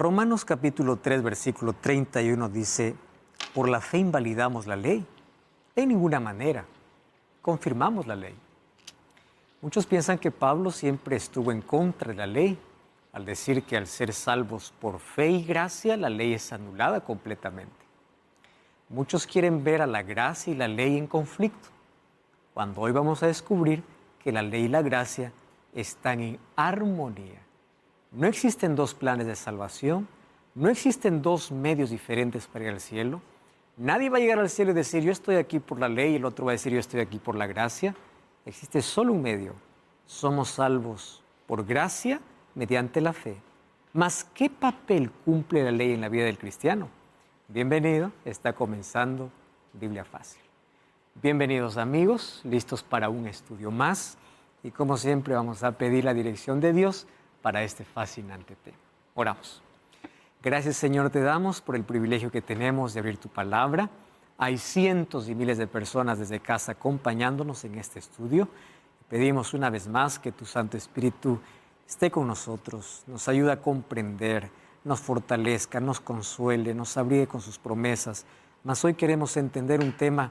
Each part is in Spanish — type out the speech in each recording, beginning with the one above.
Romanos capítulo 3, versículo 31 dice, por la fe invalidamos la ley. De ninguna manera. Confirmamos la ley. Muchos piensan que Pablo siempre estuvo en contra de la ley, al decir que al ser salvos por fe y gracia, la ley es anulada completamente. Muchos quieren ver a la gracia y la ley en conflicto, cuando hoy vamos a descubrir que la ley y la gracia están en armonía. No existen dos planes de salvación, no existen dos medios diferentes para ir al cielo. Nadie va a llegar al cielo y decir, yo estoy aquí por la ley, y el otro va a decir, yo estoy aquí por la gracia. Existe solo un medio. Somos salvos por gracia mediante la fe. Mas, ¿qué papel cumple la ley en la vida del cristiano? Bienvenido, está comenzando Biblia Fácil. Bienvenidos amigos, listos para un estudio más. Y como siempre vamos a pedir la dirección de Dios para este fascinante tema. Oramos. Gracias Señor te damos por el privilegio que tenemos de abrir tu palabra. Hay cientos y miles de personas desde casa acompañándonos en este estudio. Pedimos una vez más que tu Santo Espíritu esté con nosotros, nos ayude a comprender, nos fortalezca, nos consuele, nos abrigue con sus promesas. Mas hoy queremos entender un tema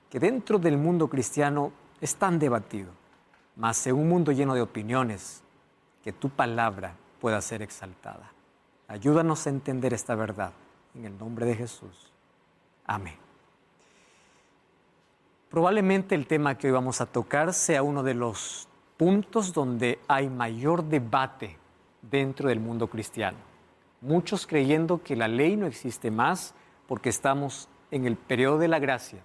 que dentro del mundo cristiano es tan debatido. Mas en un mundo lleno de opiniones, que tu palabra pueda ser exaltada. Ayúdanos a entender esta verdad. En el nombre de Jesús. Amén. Probablemente el tema que hoy vamos a tocar sea uno de los puntos donde hay mayor debate dentro del mundo cristiano. Muchos creyendo que la ley no existe más porque estamos en el periodo de la gracia,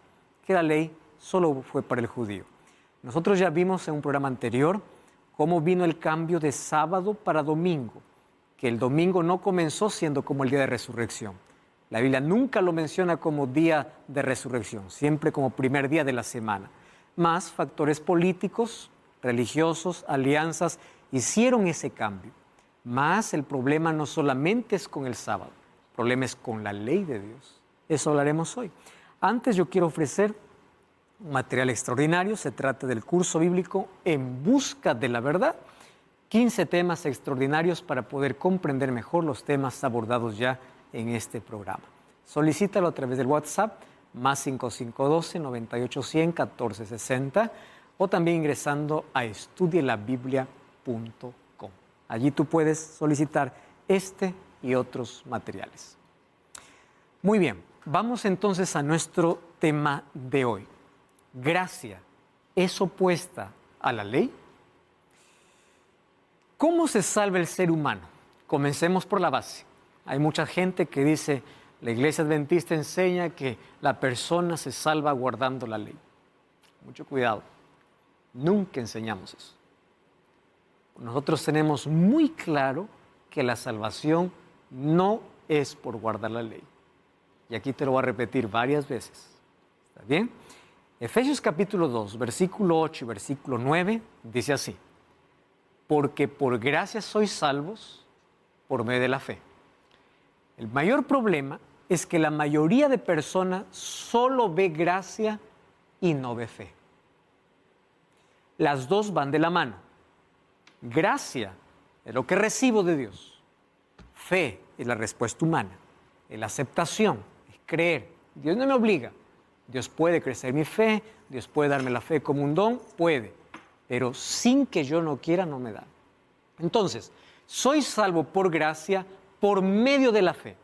que la ley solo fue para el judío. Nosotros ya vimos en un programa anterior cómo vino el cambio de sábado para domingo, que el domingo no comenzó siendo como el día de resurrección. La Biblia nunca lo menciona como día de resurrección, siempre como primer día de la semana. Más factores políticos, religiosos, alianzas, hicieron ese cambio. Más el problema no solamente es con el sábado, el problema es con la ley de Dios. Eso hablaremos hoy. Antes yo quiero ofrecer un material extraordinario. Se trata del curso bíblico En Busca de la Verdad. 15 temas extraordinarios para poder comprender mejor los temas abordados ya en este programa. Solicítalo a través del WhatsApp, más 5512-9810-1460, o también ingresando a estudielabiblia.com. Allí tú puedes solicitar este y otros materiales. Muy bien, vamos entonces a nuestro tema de hoy. ¿Gracia es opuesta a la ley? ¿Cómo se salva el ser humano? Comencemos por la base. Hay mucha gente que dice, la Iglesia Adventista enseña que la persona se salva guardando la ley. Mucho cuidado, nunca enseñamos eso. Nosotros tenemos muy claro que la salvación no es por guardar la ley. Y aquí te lo voy a repetir varias veces. ¿Está bien? Efesios capítulo 2, versículo 8 y versículo 9, dice así. Porque por gracia sois salvos por medio de la fe. El mayor problema es que la mayoría de personas solo ve gracia y no ve fe. Las dos van de la mano. Gracia es lo que recibo de Dios. Fe es la respuesta humana, es la aceptación, es creer. Dios no me obliga. Dios puede crecer mi fe, Dios puede darme la fe como un don, puede. Pero sin que yo no quiera, no me da. Entonces, soy salvo por gracia, por medio de la fe.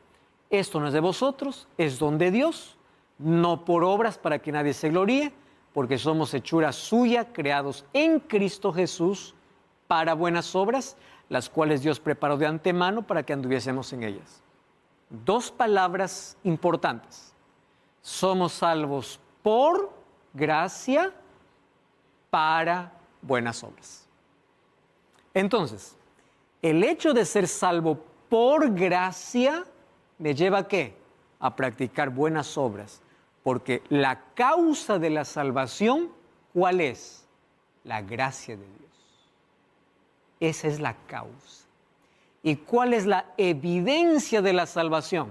Esto no es de vosotros, es don de Dios, no por obras para que nadie se gloríe, porque somos hechura suya, creados en Cristo Jesús, para buenas obras, las cuales Dios preparó de antemano para que anduviésemos en ellas. Dos palabras importantes. Somos salvos por gracia para buenas obras. Entonces, el hecho de ser salvo por gracia me lleva ¿a qué? A practicar buenas obras. Porque la causa de la salvación, ¿cuál es? La gracia de Dios. Esa es la causa. ¿Y cuál es la evidencia de la salvación?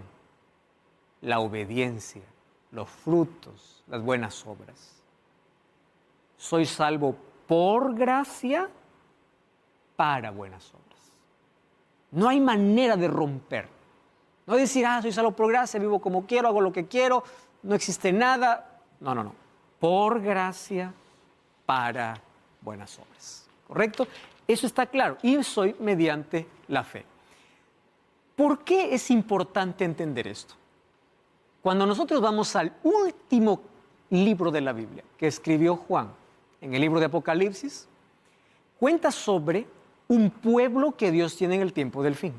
La obediencia, los frutos, las buenas obras. Soy salvo por gracia para buenas obras. No hay manera de romper. No decir, soy salvo por gracia, vivo como quiero, hago lo que quiero, no existe nada. No, no, no. Por gracia, para buenas obras. ¿Correcto? Eso está claro. Y soy mediante la fe. ¿Por qué es importante entender esto? Cuando nosotros vamos al último libro de la Biblia que escribió Juan, en el libro de Apocalipsis, cuenta sobre un pueblo que Dios tiene en el tiempo del fin.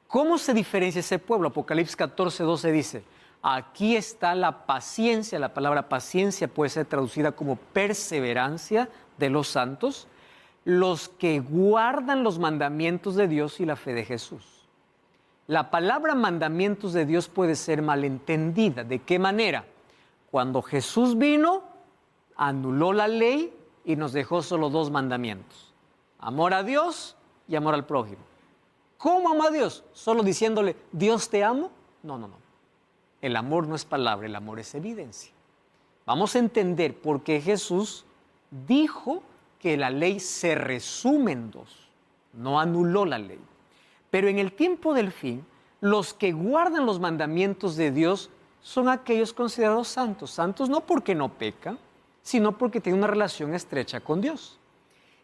¿Cómo se diferencia ese pueblo? Apocalipsis 14:12 dice, aquí está la paciencia. La palabra paciencia puede ser traducida como perseverancia de los santos, los que guardan los mandamientos de Dios y la fe de Jesús. La palabra mandamientos de Dios puede ser malentendida. ¿De qué manera? Cuando Jesús vino, anuló la ley y nos dejó solo 2 mandamientos. Amor a Dios y amor al prójimo. ¿Cómo ama a Dios? ¿Solo diciéndole, Dios te amo? No, no, no. El amor no es palabra, el amor es evidencia. Vamos a entender por qué Jesús dijo que la ley se resume en 2. No anuló la ley. Pero en el tiempo del fin, los que guardan los mandamientos de Dios son aquellos considerados santos. Santos no porque no pecan, sino porque tienen una relación estrecha con Dios.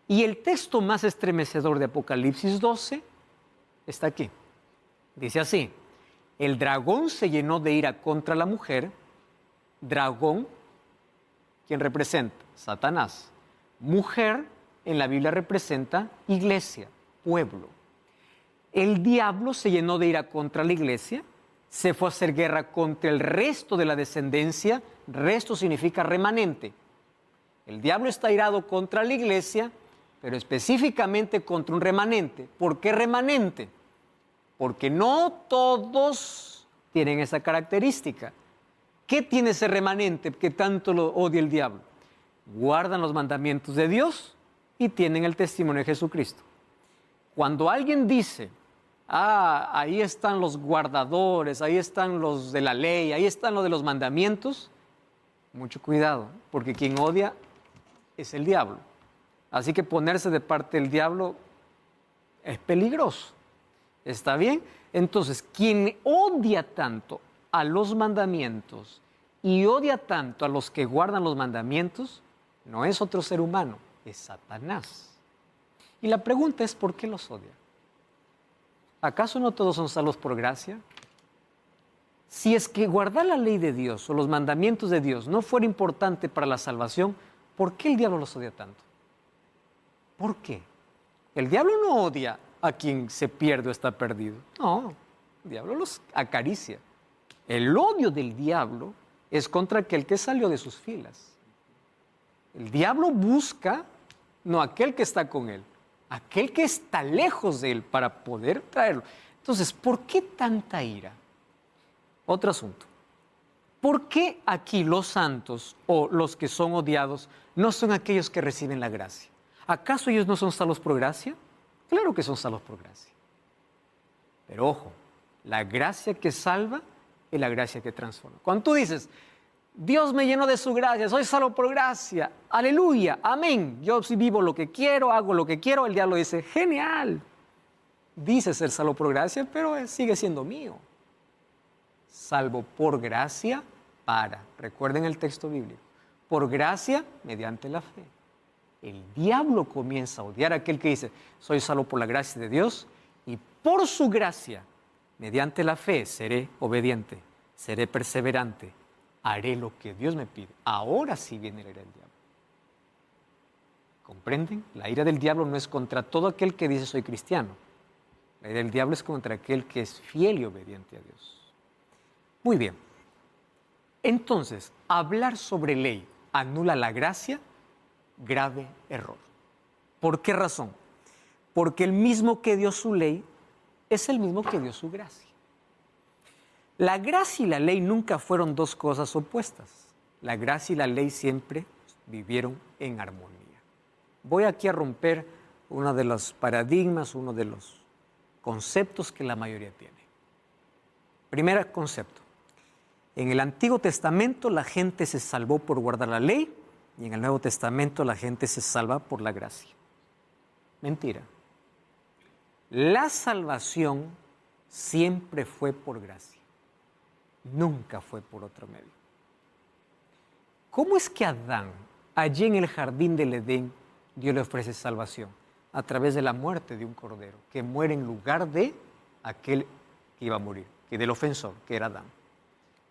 Y el texto más estremecedor de Apocalipsis 12 está aquí. Dice así, el dragón se llenó de ira contra la mujer. Dragón, ¿quién representa? Satanás. Mujer, en la Biblia representa iglesia, pueblo. El diablo se llenó de ira contra la iglesia, se fue a hacer guerra contra el resto de la descendencia. Resto significa remanente. El diablo está irado contra la iglesia, pero específicamente contra un remanente. ¿Por qué remanente? Porque no todos tienen esa característica. ¿Qué tiene ese remanente que tanto lo odia el diablo? Guardan los mandamientos de Dios y tienen el testimonio de Jesucristo. Cuando alguien dice, ahí están los guardadores, ahí están los de la ley, ahí están los de los mandamientos, mucho cuidado, porque quien odia es el diablo. Así que ponerse de parte del diablo es peligroso. ¿Está bien? Entonces, quien odia tanto a los mandamientos y odia tanto a los que guardan los mandamientos, no es otro ser humano, es Satanás. Y la pregunta es, ¿por qué los odia? ¿Acaso no todos son salvos por gracia? Si es que guardar la ley de Dios o los mandamientos de Dios no fuera importante para la salvación, ¿por qué el diablo los odia tanto? ¿Por qué? El diablo no odia a quien se pierde o está perdido. No, el diablo los acaricia. El odio del diablo es contra aquel que salió de sus filas. El diablo busca no aquel que está con él, aquel que está lejos de él para poder traerlo. Entonces, ¿por qué tanta ira? Otro asunto. ¿Por qué aquí los santos o los que son odiados no son aquellos que reciben la gracia? ¿Acaso ellos no son salvos por gracia? Claro que son salvos por gracia. Pero ojo, la gracia que salva es la gracia que transforma. Cuando tú dices, Dios me llenó de su gracia, soy salvo por gracia, aleluya, amén. Yo sí vivo lo que quiero, hago lo que quiero. El diablo dice, genial. Dice ser salvo por gracia, pero sigue siendo mío. Salvo por gracia para, recuerden el texto bíblico, por gracia mediante la fe. El diablo comienza a odiar a aquel que dice, soy salvo por la gracia de Dios y por su gracia, mediante la fe, seré obediente, seré perseverante, haré lo que Dios me pide. Ahora sí viene la ira del diablo. ¿Comprenden? La ira del diablo no es contra todo aquel que dice soy cristiano. La ira del diablo es contra aquel que es fiel y obediente a Dios. Muy bien. Entonces, hablar sobre ley anula la gracia. Grave error. ¿Por qué razón? Porque el mismo que dio su ley es el mismo que dio su gracia. La gracia y la ley nunca fueron 2 cosas opuestas. La gracia y la ley siempre vivieron en armonía. Voy aquí a romper uno de los paradigmas, uno de los conceptos que la mayoría tiene. Primer concepto. En el Antiguo Testamento la gente se salvó por guardar la ley, y en el Nuevo Testamento la gente se salva por la gracia. Mentira. La salvación siempre fue por gracia. Nunca fue por otro medio. ¿Cómo es que Adán, allí en el jardín del Edén, Dios le ofrece salvación? A través de la muerte de un cordero, que muere en lugar de aquel que iba a morir, que del ofensor, que era Adán.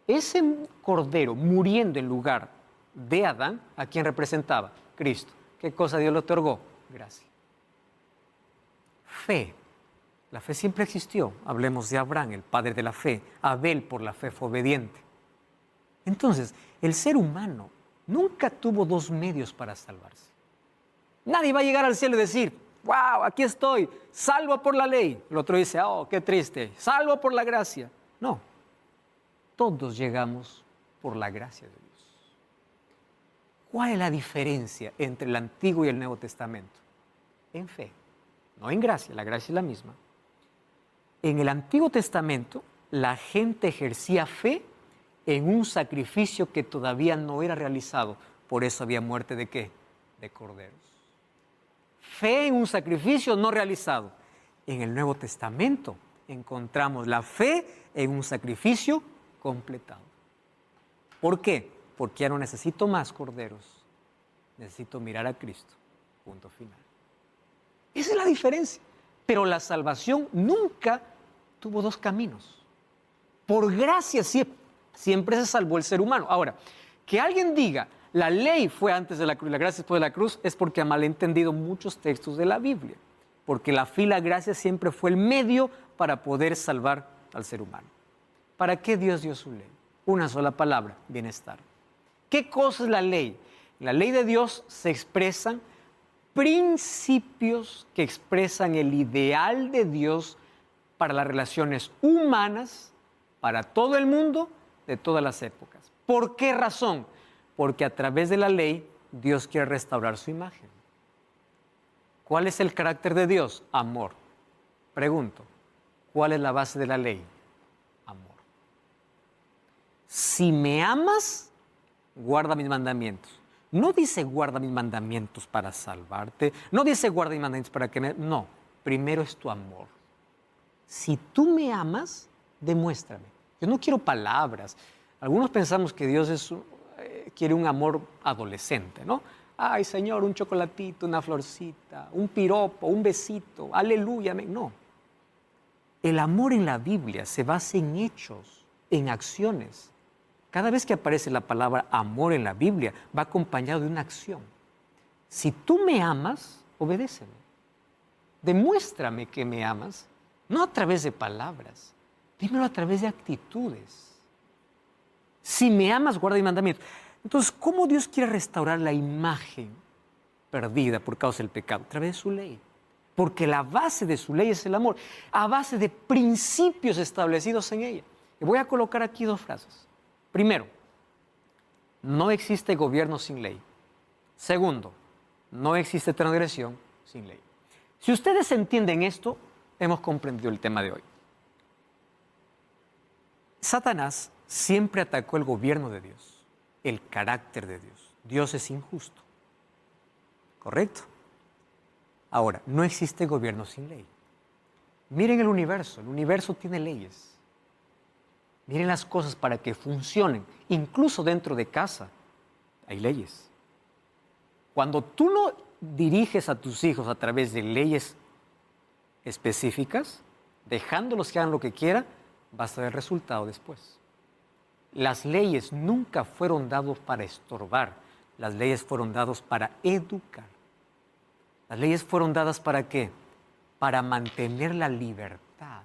Ese cordero muriendo en lugar de Adán, ¿a quién representaba? Cristo. ¿Qué cosa Dios le otorgó? Gracia. Fe. La fe siempre existió. Hablemos de Abraham, el padre de la fe. Abel por la fe fue obediente. Entonces, el ser humano nunca tuvo dos medios para salvarse. Nadie va a llegar al cielo y decir, wow, aquí estoy, salvo por la ley. El otro dice, oh, qué triste, salvo por la gracia. No, todos llegamos por la gracia de Dios. ¿Cuál es la diferencia entre el Antiguo y el Nuevo Testamento? En fe, no en gracia, la gracia es la misma. En el Antiguo Testamento, la gente ejercía fe en un sacrificio que todavía no era realizado. Por eso había muerte ¿de qué? De corderos. Fe en un sacrificio no realizado. En el Nuevo Testamento encontramos la fe en un sacrificio completado. ¿Por qué? Porque ya no necesito más corderos. Necesito mirar a Cristo. Punto final. Esa es la diferencia. Pero la salvación nunca tuvo dos caminos. Por gracia siempre se salvó el ser humano. Ahora, que alguien diga, la ley fue antes de la cruz y la gracia después de la cruz, es porque ha malentendido muchos textos de la Biblia. Porque la fe y la gracia siempre fue el medio para poder salvar al ser humano. ¿Para qué Dios dio su ley? Una sola palabra, bienestar. ¿Qué cosa es la ley? En la ley de Dios se expresan principios que expresan el ideal de Dios para las relaciones humanas, para todo el mundo, de todas las épocas. ¿Por qué razón? Porque a través de la ley Dios quiere restaurar su imagen. ¿Cuál es el carácter de Dios? Amor. Pregunto, ¿cuál es la base de la ley? Amor. Si me amas, guarda mis mandamientos. No dice guarda mis mandamientos para salvarte, no dice guarda mis mandamientos para que me... No, primero es tu amor. Si tú me amas, demuéstrame. Yo no quiero palabras. Algunos pensamos que Dios quiere un amor adolescente, ¿no? Ay, Señor, un chocolatito, una florcita, un piropo, un besito, aleluya. No. El amor en la Biblia se basa en hechos, en acciones. Cada vez que aparece la palabra amor en la Biblia, va acompañado de una acción. Si tú me amas, obedéceme. Demuéstrame que me amas, no a través de palabras, dímelo a través de actitudes. Si me amas, guarda mis mandamientos. Entonces, ¿cómo Dios quiere restaurar la imagen perdida por causa del pecado? A través de su ley. Porque la base de su ley es el amor, a base de principios establecidos en ella. Y voy a colocar aquí dos frases. Primero, no existe gobierno sin ley. Segundo, no existe transgresión sin ley. Si ustedes entienden esto, hemos comprendido el tema de hoy. Satanás siempre atacó el gobierno de Dios, el carácter de Dios. Dios es injusto. ¿Correcto? Ahora, no existe gobierno sin ley. Miren el universo tiene leyes. Miren las cosas para que funcionen, incluso dentro de casa hay leyes. Cuando tú no diriges a tus hijos a través de leyes específicas, dejándolos que hagan lo que quieran, vas a ver resultado después. Las leyes nunca fueron dadas para estorbar, las leyes fueron dadas para educar. Las leyes fueron dadas ¿para qué? Para mantener la libertad.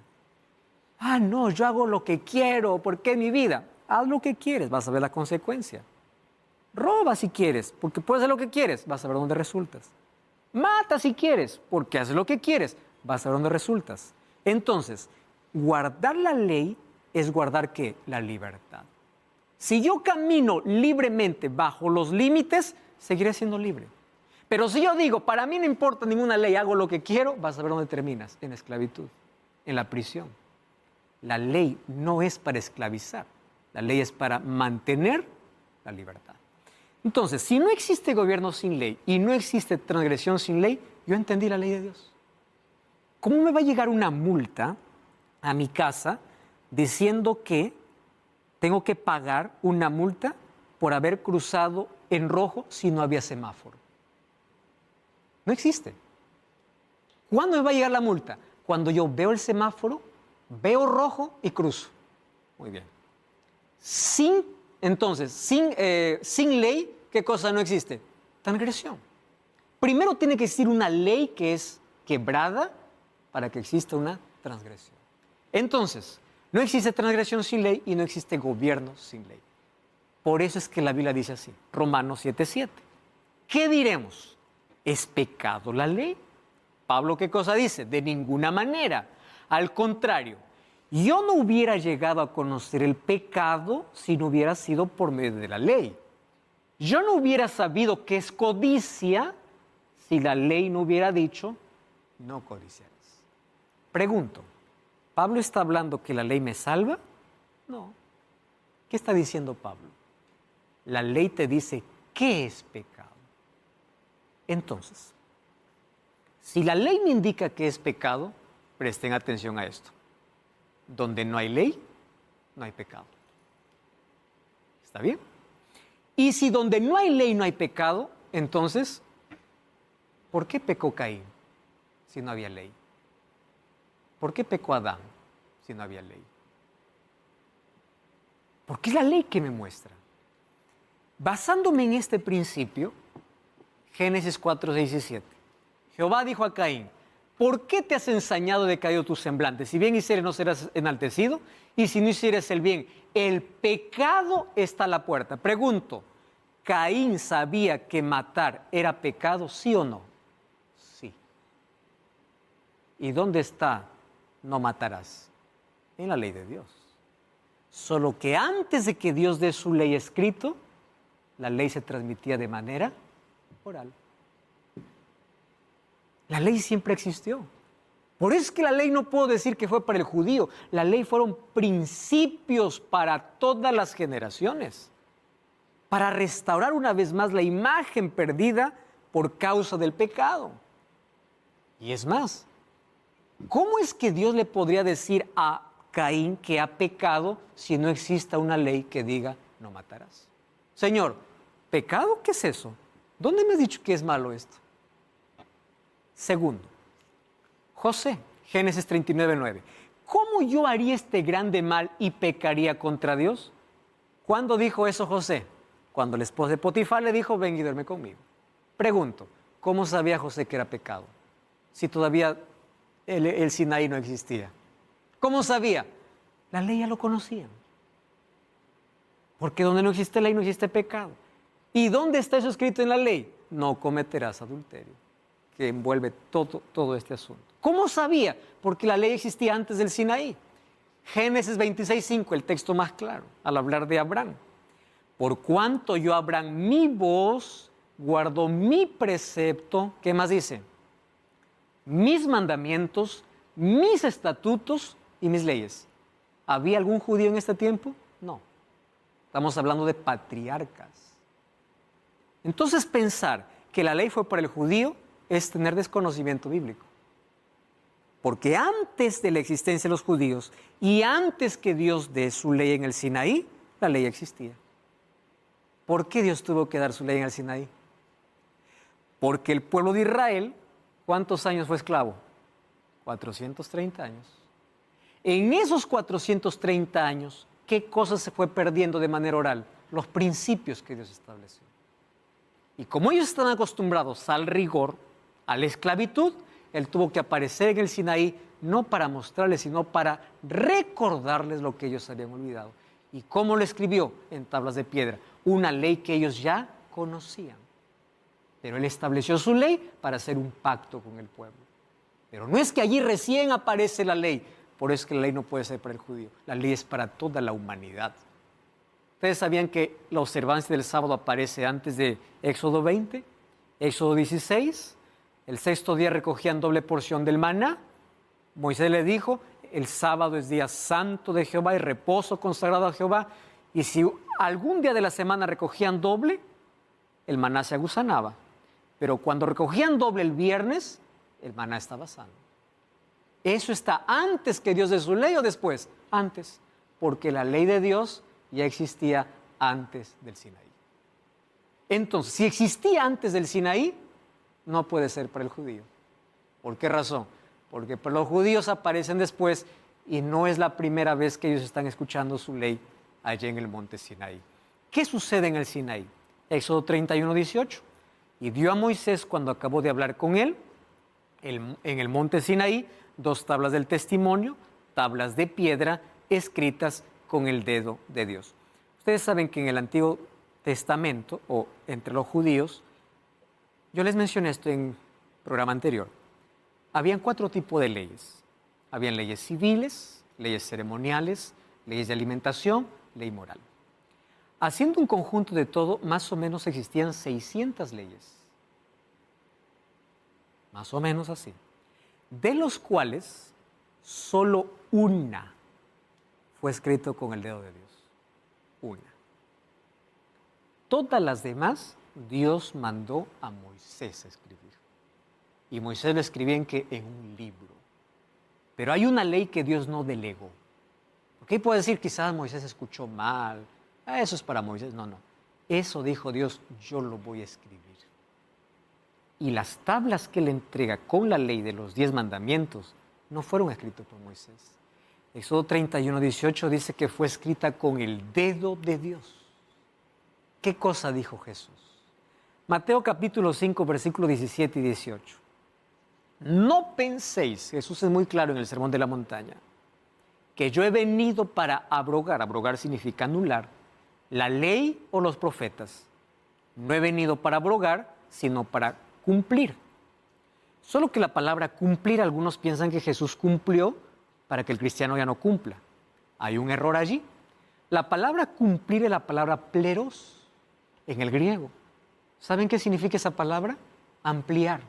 Ah, no, yo hago lo que quiero, porque es mi vida. Haz lo que quieres, vas a ver la consecuencia. Roba si quieres, porque puedes hacer lo que quieres, vas a ver dónde resultas. Mata si quieres, porque haces lo que quieres, vas a ver dónde resultas. Entonces, guardar la ley es guardar ¿qué? La libertad. Si yo camino libremente bajo los límites, seguiré siendo libre. Pero si yo digo, para mí no importa ninguna ley, hago lo que quiero, vas a ver dónde terminas, en esclavitud, en la prisión. La ley no es para esclavizar, la ley es para mantener la libertad. Entonces, si no existe gobierno sin ley y no existe transgresión sin ley, yo entendí la ley de Dios. ¿Cómo me va a llegar una multa a mi casa diciendo que tengo que pagar una multa por haber cruzado en rojo si no había semáforo. No existe. ¿Cuándo me va a llegar la multa? Cuando yo veo el semáforo, veo rojo y cruzo. Muy bien. Entonces, sin ley, ¿qué cosa no existe? Transgresión. Primero tiene que existir una ley que es quebrada para que exista una transgresión. Entonces, no existe transgresión sin ley y no existe gobierno sin ley. Por eso es que la Biblia dice así, Romanos 7:7. ¿Qué diremos? ¿Es pecado la ley? Pablo, ¿qué cosa dice? De ninguna manera. Al contrario, yo no hubiera llegado a conocer el pecado si no hubiera sido por medio de la ley. Yo no hubiera sabido qué es codicia si la ley no hubiera dicho, no codiciarás. Pregunto, ¿Pablo está hablando que la ley me salva? No. ¿Qué está diciendo Pablo? La ley te dice qué es pecado. Entonces, si la ley me indica que es pecado, presten atención a esto. Donde no hay ley, no hay pecado. ¿Está bien? Y si donde no hay ley no hay pecado, entonces, ¿por qué pecó Caín si no había ley? ¿Por qué pecó Adán si no había ley? Porque es la ley que me muestra. Basándome en este principio, Génesis 4, 6 y 7. Jehová dijo a Caín, ¿por qué te has ensañado de caído tu semblante? Si bien hicieres, no serás enaltecido, y si no hicieres el bien, el pecado está a la puerta. Pregunto, ¿Caín sabía que matar era pecado, sí o no? Sí. ¿Y dónde está no matarás? En la ley de Dios. Solo que antes de que Dios dé su ley escrito, la ley se transmitía de manera oral. La ley siempre existió. Por eso es que la ley no puedo decir que fue para el judío. La ley fueron principios para todas las generaciones, para restaurar una vez más la imagen perdida por causa del pecado. Y es más, ¿cómo es que Dios le podría decir a Caín que ha pecado si no exista una ley que diga no matarás? Señor, ¿pecado? ¿Qué es eso? ¿Dónde me has dicho que es malo esto? Segundo, José, Génesis 39:9. ¿Cómo yo haría este grande mal y pecaría contra Dios? ¿Cuándo dijo eso José? Cuando la esposa de Potifar le dijo, ven y duerme conmigo. Pregunto, ¿cómo sabía José que era pecado? Si todavía el Sinaí no existía. ¿Cómo sabía? La ley ya lo conocían. Porque donde no existe ley no existe pecado. ¿Y dónde está eso escrito en la ley? No cometerás adulterio, que envuelve todo este asunto. ¿Cómo sabía? Porque la ley existía antes del Sinaí. Génesis 26:5, el texto más claro, al hablar de Abraham. Por cuanto yo, Abraham, mi voz, guardo mi precepto, ¿qué más dice? Mis mandamientos, mis estatutos y mis leyes. ¿Había algún judío en este tiempo? No. Estamos hablando de patriarcas. Entonces pensar que la ley fue para el judío es tener desconocimiento bíblico. Porque antes de la existencia de los judíos y antes que Dios dé su ley en el Sinaí, la ley existía. ¿Por qué Dios tuvo que dar su ley en el Sinaí? Porque el pueblo de Israel, ¿cuántos años fue esclavo? 430 años. En esos 430 años, ¿qué cosas se fue perdiendo de manera oral? Los principios que Dios estableció. Y como ellos están acostumbrados al rigor, a la esclavitud, Él tuvo que aparecer en el Sinaí no para mostrarles, sino para recordarles lo que ellos habían olvidado. ¿Y cómo lo escribió? En tablas de piedra. Una ley que ellos ya conocían. Pero Él estableció su ley para hacer un pacto con el pueblo. Pero no es que allí recién aparece la ley. Por eso es que la ley no puede ser para el judío. La ley es para toda la humanidad. ¿Ustedes sabían que la observancia del sábado aparece antes de Éxodo 20? Éxodo 16. El sexto día recogían doble porción del maná. Moisés le dijo, el sábado es día santo de Jehová y reposo consagrado a Jehová. Y si algún día de la semana recogían doble, el maná se agusanaba. Pero cuando recogían doble el viernes, el maná estaba sano. ¿Eso está antes que Dios de su ley o después? Antes, porque la ley de Dios ya existía antes del Sinaí. Entonces, si existía antes del Sinaí, no puede ser para el judío. ¿Por qué razón? Porque para los judíos aparecen después y no es la primera vez que ellos están escuchando su ley allá en el monte Sinaí. ¿Qué sucede en el Sinaí? Éxodo 31, 18. Y dio a Moisés, cuando acabó de hablar con él, en el monte Sinaí, 2 tablas del testimonio, tablas de piedra, escritas con el dedo de Dios. Ustedes saben que en el Antiguo Testamento, o entre los judíos, yo les mencioné esto en programa anterior, habían 4 tipos de leyes. Habían leyes civiles, leyes ceremoniales, leyes de alimentación, ley moral. Haciendo un conjunto de todo, más o menos existían 600 leyes. Más o menos así. De los cuales solo una fue escrito con el dedo de Dios. Una. Todas las demás Dios mandó a Moisés a escribir. Y Moisés lo escribía en un libro. Pero hay una ley que Dios no delegó. Porque puede decir, quizás Moisés escuchó mal. Eso es para Moisés. No, no. Eso dijo Dios, yo lo voy a escribir. Y las tablas que le entrega con la ley de los 10 mandamientos no fueron escritas por Moisés. Éxodo 31, 18 dice que fue escrita con el dedo de Dios. ¿Qué cosa dijo Jesús? Mateo capítulo 5, versículos 17 y 18. No penséis, Jesús es muy claro en el Sermón de la Montaña, que yo he venido para abrogar, abrogar significa anular, la ley o los profetas. No he venido para abrogar, sino para cumplir. Solo que la palabra cumplir, algunos piensan que Jesús cumplió para que el cristiano ya no cumpla. Hay un error allí. La palabra cumplir es la palabra pleros en el griego. ¿Saben qué significa esa palabra? Ampliar.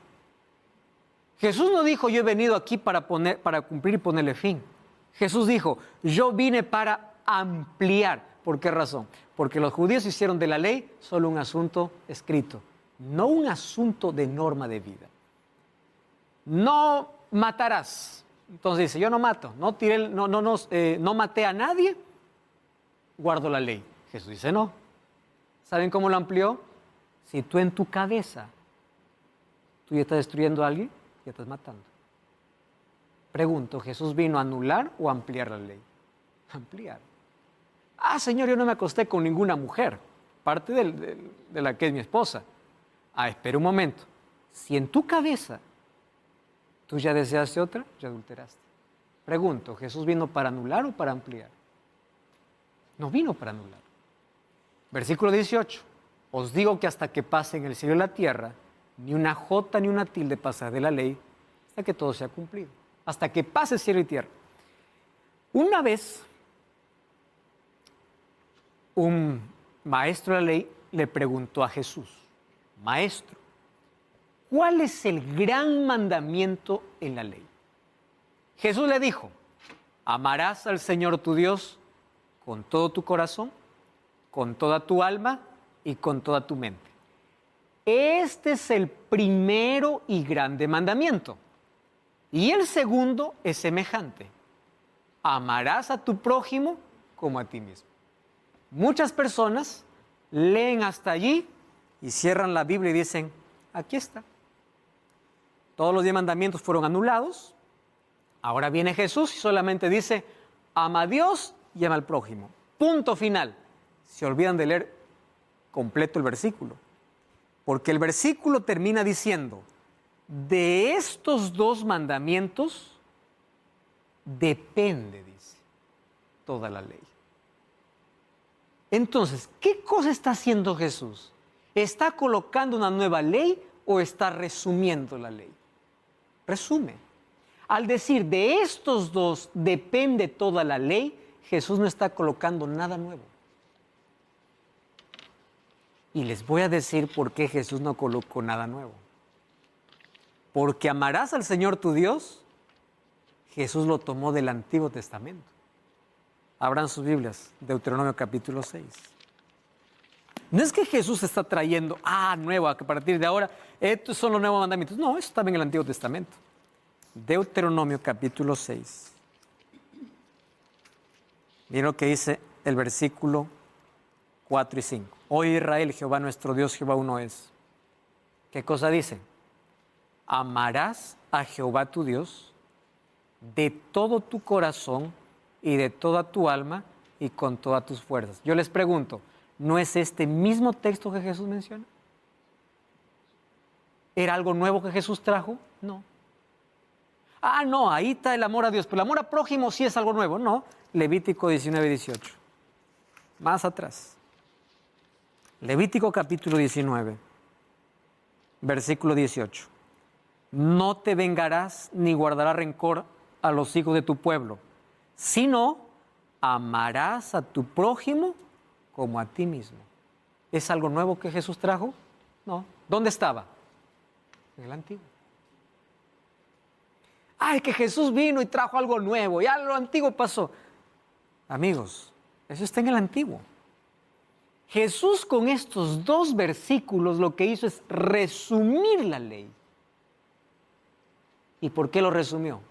Jesús no dijo, yo he venido aquí para cumplir y ponerle fin. Jesús dijo, yo vine para ampliar. ¿Por qué razón? Porque los judíos hicieron de la ley solo un asunto escrito, no un asunto de norma de vida. No matarás. Entonces dice, yo no mato, no maté a nadie, guardo la ley. Jesús dice, no. ¿Saben cómo lo amplió? Si tú en tu cabeza, tú ya estás destruyendo a alguien, ya estás matando. Pregunto, ¿Jesús vino a anular o a ampliar la ley? Ampliar. Ah, Señor, yo no me acosté con ninguna mujer, parte de la que es mi esposa. Ah, espera un momento. Si en tu cabeza tú ya deseaste otra, ya adulteraste. Pregunto, ¿Jesús vino para anular o para ampliar? No vino para anular. Versículo 18. Os digo que hasta que pasen el cielo y la tierra, ni una jota ni una tilde pasará de la ley, hasta que todo sea cumplido. Hasta que pase cielo y tierra. Una vez, un maestro de la ley le preguntó a Jesús, Maestro, ¿cuál es el gran mandamiento en la ley? Jesús le dijo, amarás al Señor tu Dios con todo tu corazón, con toda tu alma y con toda tu mente. Este es el primero y grande mandamiento. Y el segundo es semejante. Amarás a tu prójimo como a ti mismo. Muchas personas leen hasta allí y cierran la Biblia y dicen, aquí está. Todos los 10 mandamientos fueron anulados. Ahora viene Jesús y solamente dice, ama a Dios y ama al prójimo. Punto final. Se olvidan de leer completo el versículo. Porque el versículo termina diciendo, de estos 2 mandamientos depende, dice, toda la ley. Entonces, ¿qué cosa está haciendo Jesús? ¿Está colocando una nueva ley o está resumiendo la ley? Resume. Al decir de estos 2 depende toda la ley, Jesús no está colocando nada nuevo. Y les voy a decir por qué Jesús no colocó nada nuevo. Porque amarás al Señor tu Dios, Jesús lo tomó del Antiguo Testamento. Abran sus Biblias, Deuteronomio capítulo 6. No es que Jesús está trayendo, nuevo, que a partir de ahora, estos son los nuevos mandamientos. No, eso estaba en el Antiguo Testamento. Deuteronomio capítulo 6. Miren lo que dice el versículo 4 y 5. Oye Israel, Jehová nuestro Dios, Jehová uno es. ¿Qué cosa dice? Amarás a Jehová tu Dios de todo tu corazón y de toda tu alma y con todas tus fuerzas. Yo les pregunto, ¿no es este mismo texto que Jesús menciona? ¿Era algo nuevo que Jesús trajo? No. Ah, no, ahí está el amor a Dios, pero el amor a prójimo sí es algo nuevo. No, Levítico 19, 18. Más atrás. Levítico capítulo 19, versículo 18. No te vengarás ni guardarás rencor a los hijos de tu pueblo, sino amarás a tu prójimo como a ti mismo. ¿Es algo nuevo que Jesús trajo? No. ¿Dónde estaba? En el antiguo. Ay, que Jesús vino y trajo algo nuevo, ya lo antiguo pasó. Amigos, eso está en el antiguo. Jesús con estos dos versículos lo que hizo es resumir la ley. ¿Y por qué lo resumió?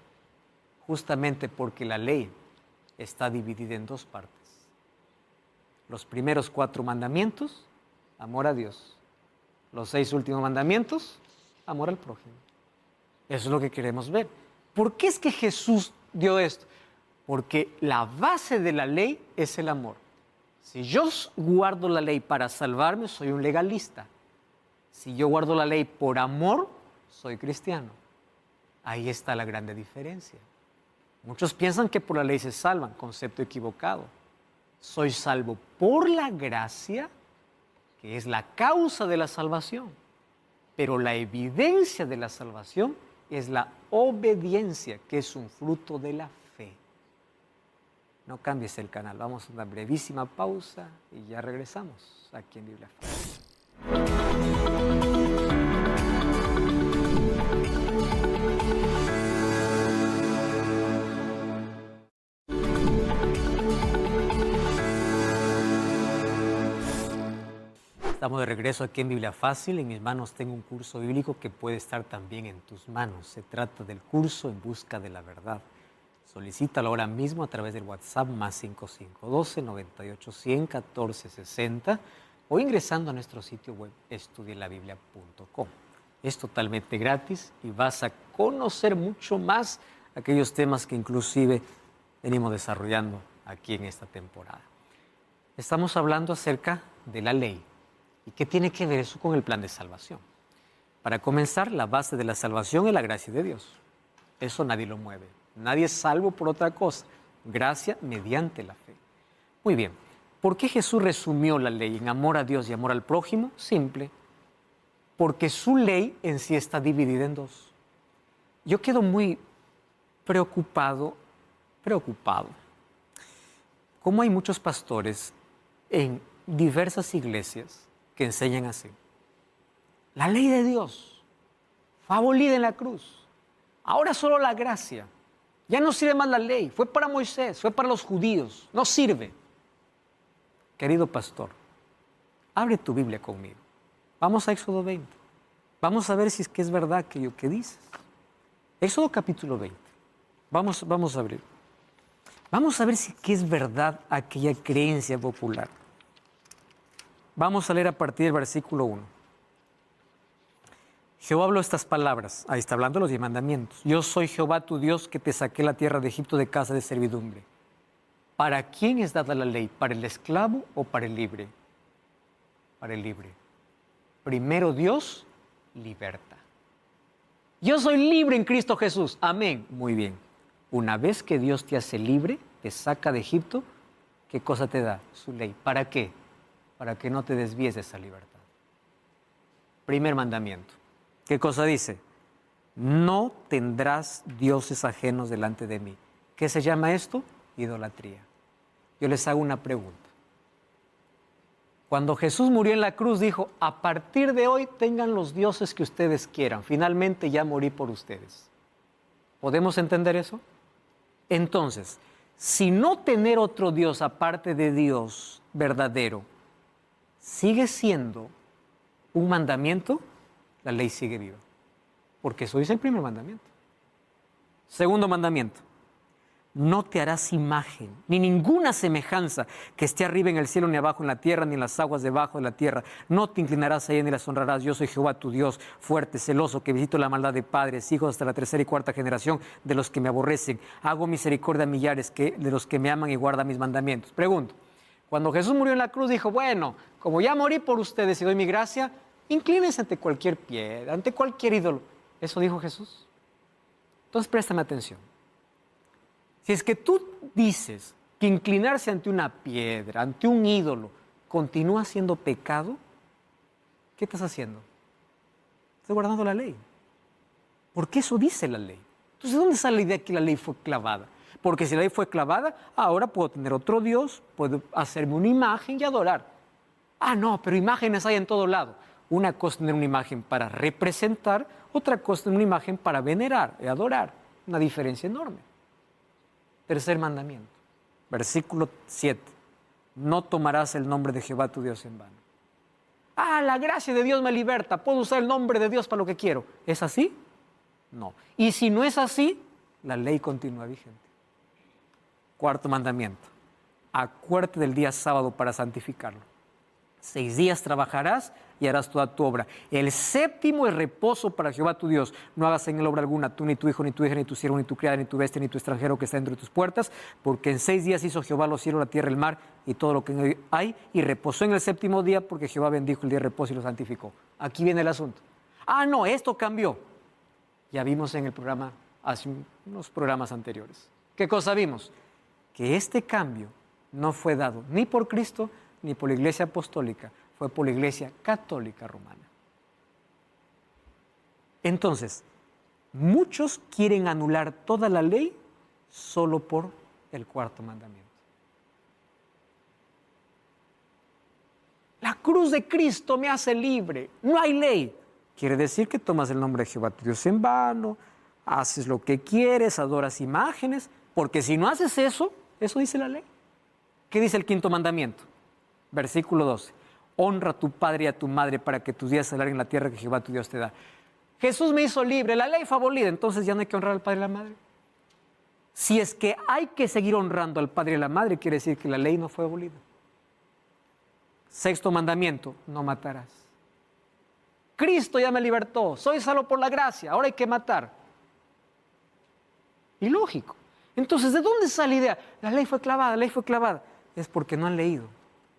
Justamente porque la ley está dividida en dos partes. Los primeros 4 mandamientos, amor a Dios. Los 6 últimos mandamientos, amor al prójimo. Eso es lo que queremos ver. ¿Por qué es que Jesús dio esto? Porque la base de la ley es el amor. Si yo guardo la ley para salvarme, soy un legalista. Si yo guardo la ley por amor, soy cristiano. Ahí está la grande diferencia. Muchos piensan que por la ley se salvan, concepto equivocado. Soy salvo por la gracia, que es la causa de la salvación. Pero la evidencia de la salvación es la obediencia, que es un fruto de la fe. No cambies el canal, vamos a una brevísima pausa y ya regresamos aquí en Biblia Fácil. Estamos de regreso aquí en Biblia Fácil. En mis manos tengo un curso bíblico que puede estar también en tus manos. Se trata del curso En Busca de la Verdad. Solicítalo ahora mismo a través del WhatsApp más 5512-98-100-1460 o ingresando a nuestro sitio web estudielabiblia.com. Es totalmente gratis y vas a conocer mucho más aquellos temas que inclusive venimos desarrollando aquí en esta temporada. Estamos hablando acerca de la ley. ¿Y qué tiene que ver eso con el plan de salvación? Para comenzar, la base de la salvación es la gracia de Dios. Eso nadie lo mueve. Nadie es salvo por otra cosa. Gracia mediante la fe. Muy bien. ¿Por qué Jesús resumió la ley en amor a Dios y amor al prójimo? Simple. Porque su ley en sí está dividida en dos. Yo quedo muy preocupado. Como hay muchos pastores en diversas iglesias que enseñan así. La ley de Dios fue abolida en la cruz. Ahora solo la gracia. Ya no sirve más la ley. Fue para Moisés, fue para los judíos. No sirve. Querido pastor, abre tu Biblia conmigo. Vamos a Éxodo 20. Vamos a ver si es que es verdad aquello que dices. Éxodo capítulo 20. Vamos a abrir. Vamos a ver si que es verdad aquella creencia popular. Vamos a leer a partir del versículo 1. Jehová habló estas palabras. Ahí está hablando los 10 mandamientos. Yo soy Jehová tu Dios que te saqué la tierra de Egipto de casa de servidumbre. ¿Para quién es dada la ley? ¿Para el esclavo o para el libre? Para el libre. Primero Dios liberta. Yo soy libre en Cristo Jesús. Amén. Muy bien. Una vez que Dios te hace libre, te saca de Egipto, ¿qué cosa te da? Su ley. ¿Para qué? Para que no te desvíes de esa libertad. Primer mandamiento. ¿Qué cosa dice? No tendrás dioses ajenos delante de mí. ¿Qué se llama esto? Idolatría. Yo les hago una pregunta. Cuando Jesús murió en la cruz dijo, a partir de hoy tengan los dioses que ustedes quieran. Finalmente ya morí por ustedes. ¿Podemos entender eso? Entonces, si no tener otro Dios aparte de Dios verdadero sigue siendo un mandamiento, la ley sigue viva. Porque eso dice el primer mandamiento. Segundo mandamiento. No te harás imagen, ni ninguna semejanza que esté arriba en el cielo, ni abajo en la tierra, ni en las aguas debajo de la tierra. No te inclinarás a ella ni las honrarás. Yo soy Jehová tu Dios, fuerte, celoso, que visito la maldad de padres, hijos hasta la tercera y cuarta generación de los que me aborrecen. Hago misericordia a millares de los que me aman y guardan mis mandamientos. Pregunto, cuando Jesús murió en la cruz dijo, bueno, como ya morí por ustedes y doy mi gracia, inclínense ante cualquier piedra, ante cualquier ídolo. ¿Eso dijo Jesús? Entonces préstame atención. Si es que tú dices que inclinarse ante una piedra, ante un ídolo, continúa siendo pecado, ¿qué estás haciendo? Estás guardando la ley. Porque eso dice la ley. Entonces, ¿de dónde sale la idea que la ley fue clavada? Porque si la ley fue clavada, ahora puedo tener otro Dios, puedo hacerme una imagen y adorar. Ah, no, pero imágenes hay en todo lado. Una cosa es tener una imagen para representar, otra cosa es tener una imagen para venerar y adorar. Una diferencia enorme. Tercer mandamiento, versículo 7. No tomarás el nombre de Jehová tu Dios en vano. Ah, la gracia de Dios me liberta. Puedo usar el nombre de Dios para lo que quiero. ¿Es así? No. Y si no es así, la ley continúa vigente. Cuarto mandamiento. Acuérdate del día sábado para santificarlo. 6 días trabajarás y harás toda tu obra. El séptimo es reposo para Jehová tu Dios. No hagas en él obra alguna, tú, ni tu hijo, ni tu hija, ni tu siervo, ni tu criada, ni tu bestia, ni tu extranjero que está dentro de tus puertas, porque en 6 días hizo Jehová los cielos, la tierra, el mar y todo lo que en él hay, y reposó en el séptimo día, porque Jehová bendijo el día de reposo y lo santificó. Aquí viene el asunto. Ah, no, esto cambió. Ya vimos en el programa, hace unos programas anteriores. ¿Qué cosa vimos? Que este cambio no fue dado ni por Cristo, ni por la Iglesia Apostólica, fue por la Iglesia Católica Romana. Entonces, muchos quieren anular toda la ley solo por el cuarto mandamiento. La cruz de Cristo me hace libre, no hay ley. Quiere decir que tomas el nombre de Jehová tu Dios en vano, haces lo que quieres, adoras imágenes, porque si no haces eso, eso dice la ley. ¿Qué dice el quinto mandamiento? Versículo 12. Honra a tu padre y a tu madre para que tus días se alarguen en la tierra que Jehová tu Dios te da. Jesús me hizo libre, la ley fue abolida, entonces ya no hay que honrar al padre y a la madre. Si es que hay que seguir honrando al padre y a la madre, quiere decir que la ley no fue abolida. Sexto mandamiento, no matarás. Cristo ya me libertó, soy salvo por la gracia, ahora hay que matar. Ilógico. Entonces, ¿de dónde sale la idea? La ley fue clavada, la ley fue clavada. Es porque no han leído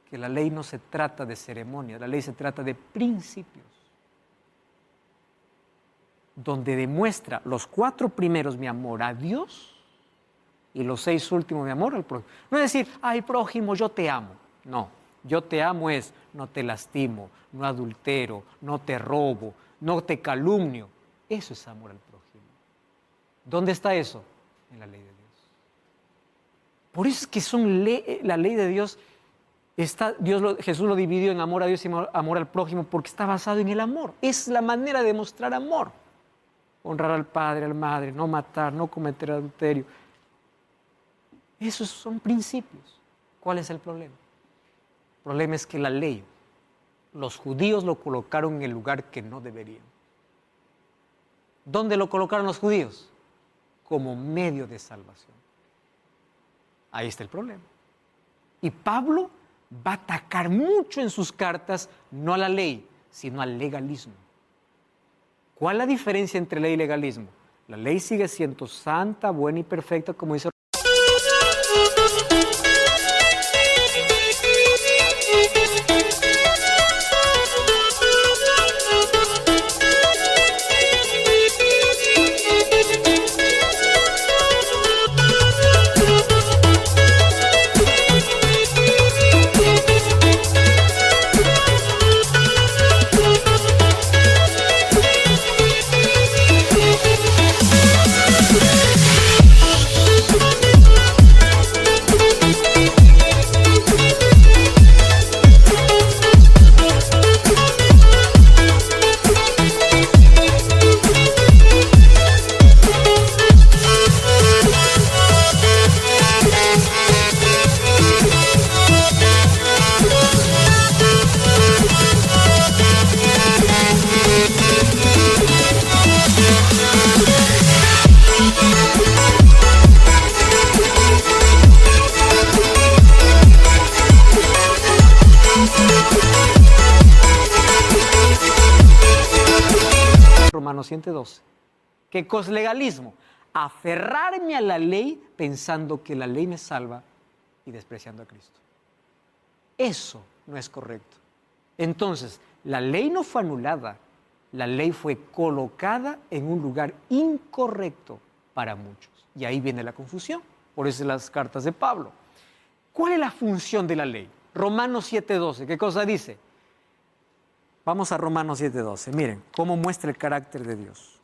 que la ley no se trata de ceremonias, la ley se trata de principios. Donde demuestra los 4 primeros mi amor a Dios y los 6 últimos mi amor al prójimo. No es decir, ay prójimo, yo te amo. No, yo te amo es no te lastimo, no adultero, no te robo, no te calumnio. Eso es amor al prójimo. ¿Dónde está eso? En la ley de Dios. Por eso es que la ley de Dios, Jesús lo dividió en amor a Dios y amor al prójimo porque está basado en el amor. Es la manera de demostrar amor. Honrar al padre, a la madre, no matar, no cometer adulterio. Esos son principios. ¿Cuál es el problema? El problema es que la ley, los judíos lo colocaron en el lugar que no deberían. ¿Dónde lo colocaron los judíos? Como medio de salvación. Ahí está el problema. Y Pablo va a atacar mucho en sus cartas, no a la ley, sino al legalismo. ¿Cuál es la diferencia entre ley y legalismo? La ley sigue siendo santa, buena y perfecta, como dice 7:12. ¿Qué cosa es legalismo? Aferrarme a la ley pensando que la ley me salva y despreciando a Cristo. Eso no es correcto. Entonces, la ley no fue anulada, la ley fue colocada en un lugar incorrecto para muchos. Y ahí viene la confusión. Por eso las cartas de Pablo. ¿Cuál es la función de la ley? Romanos 7:12, ¿qué cosa dice? Vamos a Romanos 7:12. Miren cómo muestra el carácter de Dios.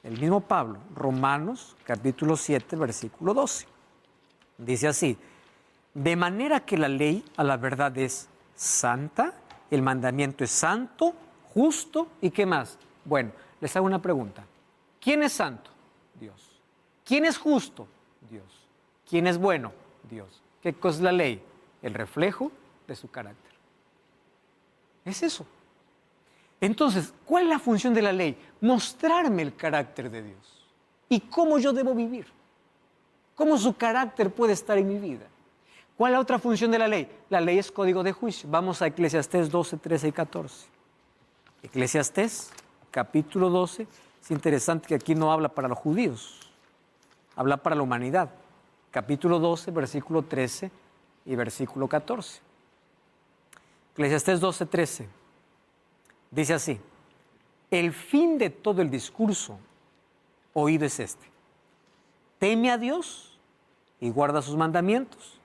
El mismo Pablo, Romanos capítulo 7, versículo 12. Dice así: de manera que la ley a la verdad es santa, el mandamiento es santo, justo y ¿qué más? Bueno, les hago una pregunta. ¿Quién es santo? Dios. ¿Quién es justo? Dios. ¿Quién es bueno? Dios. ¿Qué cosa es la ley? El reflejo de su carácter. Es eso. Entonces, ¿cuál es la función de la ley? Mostrarme el carácter de Dios y cómo yo debo vivir. ¿Cómo su carácter puede estar en mi vida? ¿Cuál es la otra función de la ley? La ley es código de juicio. Vamos a Eclesiastés 12, 13 y 14. Eclesiastés, capítulo 12. Es interesante que aquí no habla para los judíos, habla para la humanidad. Capítulo 12, versículo 13 y versículo 14. Eclesiastés 12, 13. Dice así: el fin de todo el discurso oído es este: teme a Dios y guarda sus mandamientos,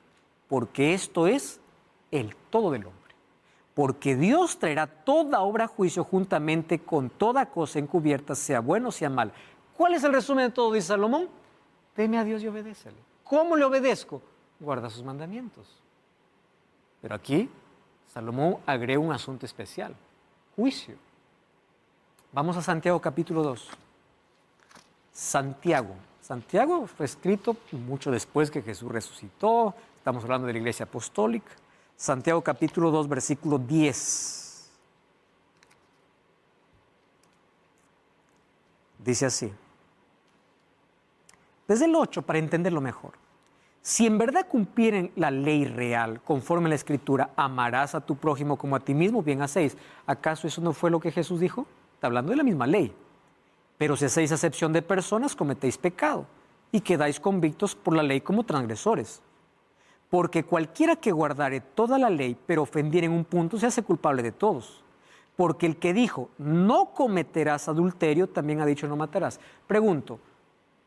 porque esto es el todo del hombre. Porque Dios traerá toda obra a juicio juntamente con toda cosa encubierta, sea bueno o sea mal. ¿Cuál es el resumen de todo? Dice Salomón: teme a Dios y obedécele. ¿Cómo le obedezco? Guarda sus mandamientos. Pero aquí Salomón agrega un asunto especial: juicio. Vamos a Santiago capítulo 2. Santiago. Santiago fue escrito mucho después que Jesús resucitó. Estamos hablando de la Iglesia Apostólica. Santiago capítulo 2, versículo 10. Dice así. Desde el 8, para entenderlo mejor. Si en verdad cumplieren la ley real, conforme a la Escritura, amarás a tu prójimo como a ti mismo, bien hacéis. ¿Acaso eso no fue lo que Jesús dijo? Está hablando de la misma ley. Pero si hacéis acepción de personas, cometéis pecado y quedáis convictos por la ley como transgresores. Porque cualquiera que guardare toda la ley, pero ofendiere en un punto, se hace culpable de todos. Porque el que dijo, no cometerás adulterio, también ha dicho, no matarás. Pregunto,